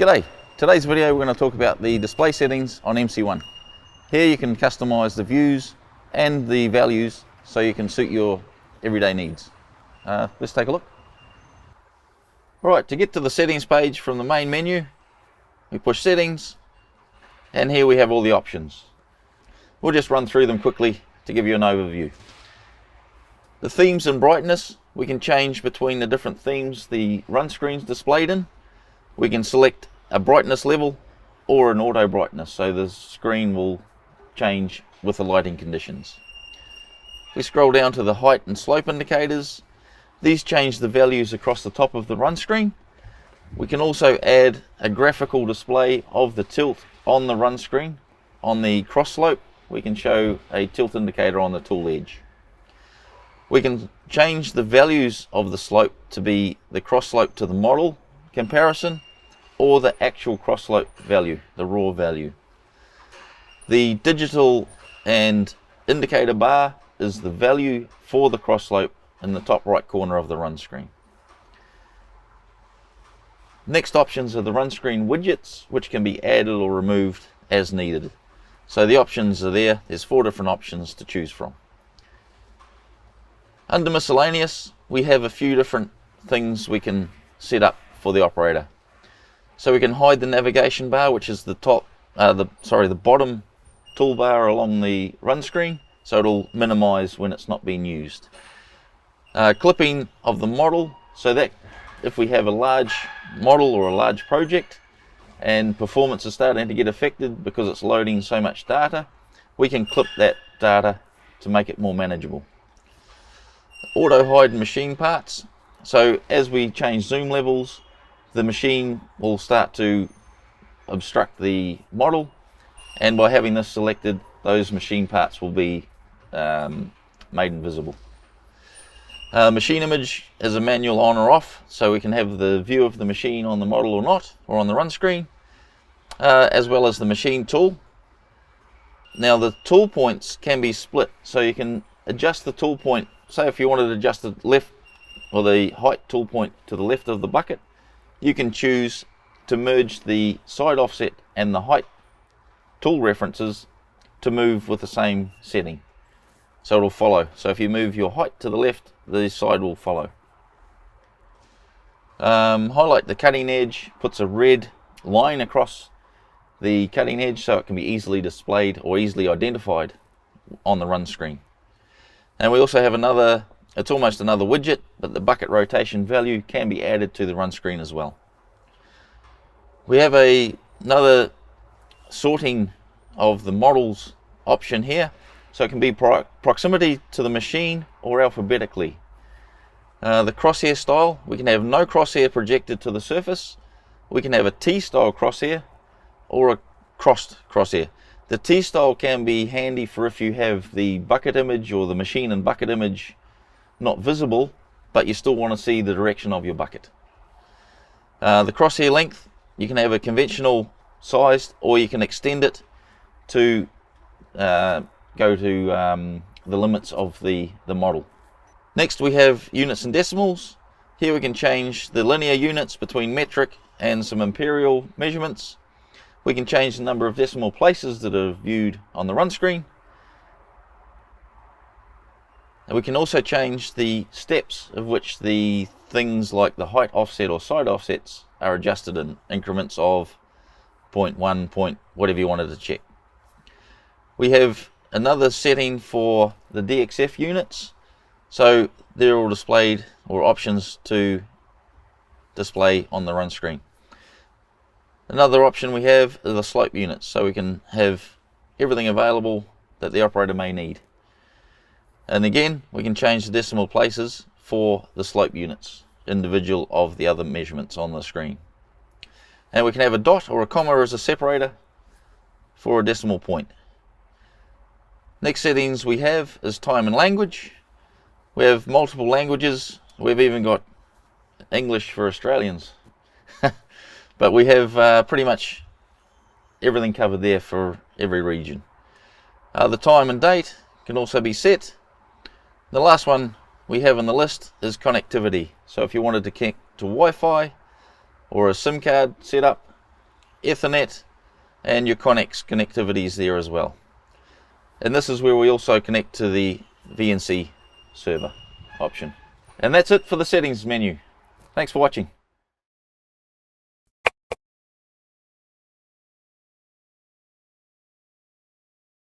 G'day! Today's video we're going to talk about the display settings on MC1. Here you can customize the views and the values so you can suit your everyday needs. Let's take a look. Alright, to get to the settings page from the main menu, we push settings, and here we have all the options. We'll just run through them quickly to give you an overview. The themes and brightness, we can change between the different themes the run screen's displayed in. We can select a brightness level or an auto brightness, so the screen will change with the lighting conditions. If we scroll down to the height and slope indicators, these change the values across the top of the run screen. We can also add a graphical display of the tilt on the run screen. On the cross slope, we can show a tilt indicator on the tool edge. We can change the values of the slope to be the cross slope to the model comparison or the actual cross slope value, the raw value. The digital and indicator bar is the value for the cross slope in the top right corner of the run screen. Next options are the run screen widgets, which can be added or removed as needed. So the options are there. There's 4 different options to choose from. Under miscellaneous, we have a few different things we can set up for the operator. So we can hide the navigation bar, which is the bottom toolbar along the run screen, so it'll minimize when it's not being used. Clipping of the model, so that if we have a large model or a large project and performance is starting to get affected because it's loading so much data, we can clip that data to make it more manageable. Auto hide machine parts, so as we change zoom levels, the machine will start to obstruct the model, and by having this selected, those machine parts will be made invisible. Machine image is a manual on or off, so we can have the view of the machine on the model or not, or on the run screen, as well as the machine tool. Now the tool points can be split, so you can adjust the tool point. Say if you wanted to adjust the left or the height tool point to the left of the bucket, you can choose to merge the side offset and the height tool references to move with the same setting. So it'll follow. So if you move your height to the left, the side will follow. Highlight the cutting edge, puts a red line across the cutting edge so it can be easily displayed or easily identified on the run screen. And we also have another, it's almost another widget, but the bucket rotation value can be added to the run screen as well. We have another sorting of the models option here, so it can be proximity to the machine or alphabetically. The crosshair style, we can have no crosshair projected to the surface. We can have a T-style crosshair or a crossed crosshair. The T-style can be handy for if you have the bucket image or the machine and bucket image not visible, but you still want to see the direction of your bucket. The crosshair length, you can have a conventional sized, or you can extend it to go to the limits of the model. Next we have units and decimals. Here we can change the linear units between metric and some imperial measurements. We can change the number of decimal places that are viewed on the run screen. And we can also change the steps of which the things like the height offset or side offsets are adjusted in increments of 0.1 point, whatever you wanted to check. We have another setting for the DXF units. So they're all displayed, or options to display on the run screen. Another option we have are the slope units, so we can have everything available that the operator may need. And again, we can change the decimal places for the slope units, individual of the other measurements on the screen. And we can have a dot or a comma as a separator for a decimal point. Next settings we have is time and language. We have multiple languages. We've even got English for Australians. But we have pretty much everything covered there for every region. The time and date can also be set. The last one we have on the list is connectivity. So if you wanted to connect to Wi-Fi or a SIM card setup, Ethernet, and your Connex connectivity is there as well. And this is where we also connect to the VNC server option. And that's it for the settings menu. Thanks for watching.